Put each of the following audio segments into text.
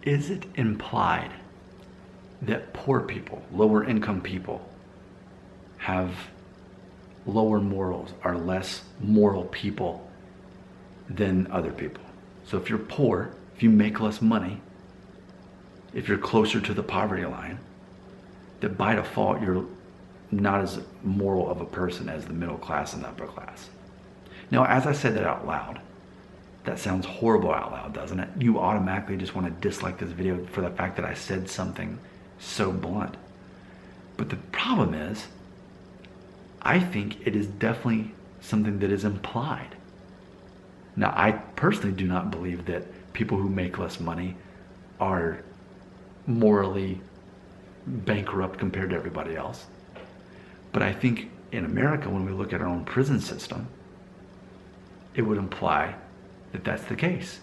Is it implied that poor people, lower income people, have lower morals, are less moral people than other people? So if you're poor, if you make less money, if you're closer to the poverty line, that by default you're not as moral of a person as the middle class and the upper class. Now, as I said that out loud, that sounds horrible out loud, doesn't it? You automatically just want to dislike this video for the fact that I said something so blunt. But the problem is, I think it is definitely something that is implied. Now, I personally do not believe that people who make less money are morally bankrupt compared to everybody else. But I think in America, when we look at our own prison system, it would imply that that's the case.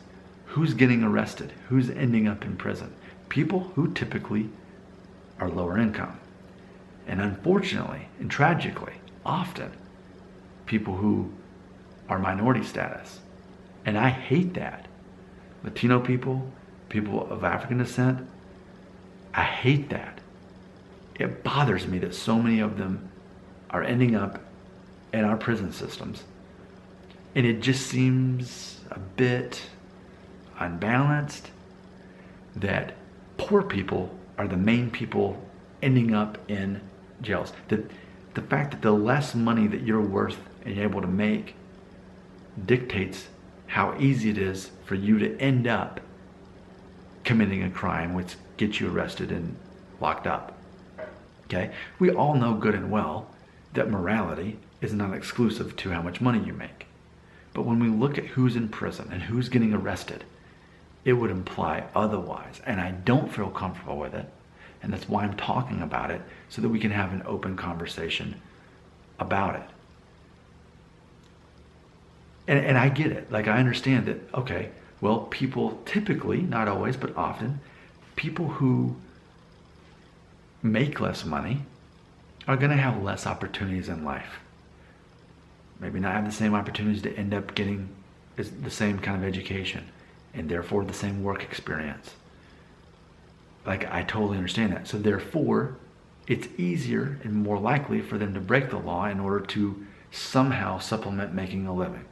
Who's getting arrested? Who's ending up in prison? People who typically are lower income. And unfortunately and tragically, often people who are minority status. And I hate that. Latino people, people of African descent, I hate that. It bothers me that so many of them are ending up in our prison systems. And it just seems a bit unbalanced that poor people are the main people ending up in jails. The fact that the less money that you're worth and you're able to make dictates how easy it is for you to end up committing a crime which gets you arrested and locked up. Okay? We all know good and well that morality is not exclusive to how much money you make. But when we look at who's in prison and who's getting arrested, it would imply otherwise. And I don't feel comfortable with it. And that's why I'm talking about it, so that we can have an open conversation about it. And I get it. Like, I understand that, okay, well, people typically, not always, but often, people who make less money are going to have less opportunities in life. Maybe not have the same opportunities to end up getting the same kind of education and therefore the same work experience. Like, I totally understand that. So therefore, it's easier and more likely for them to break the law in order to somehow supplement making a living.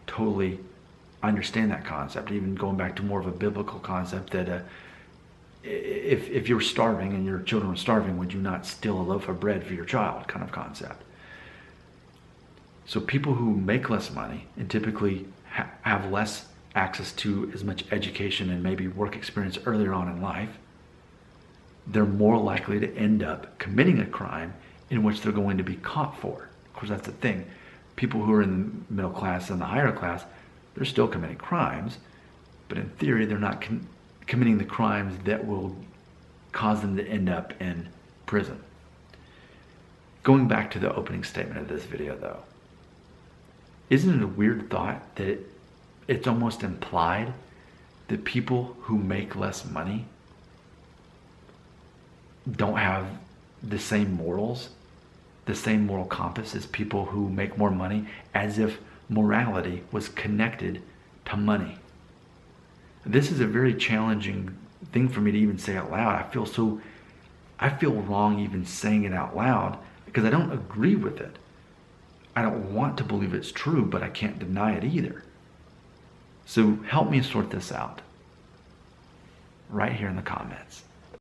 Totally understand that concept, even going back to more of a biblical concept that if you're starving and your children are starving, would you not steal a loaf of bread for your child, kind of concept. So people who make less money and typically have less access to as much education and maybe work experience earlier on in life, they're more likely to end up committing a crime in which they're going to be caught for. Of course, that's the thing. People who are in the middle class and the higher class, they're still committing crimes, but in theory, they're not committing the crimes that will cause them to end up in prison. Going back to the opening statement of this video, though, isn't it a weird thought that it's almost implied that people who make less money don't have the same morals, the same moral compass as people who make more money, as if morality was connected to money? This is a very challenging thing for me to even say out loud. I feel wrong even saying it out loud because I don't agree with it. I don't want to believe it's true, but I can't deny it either. So help me sort this out right here in the comments.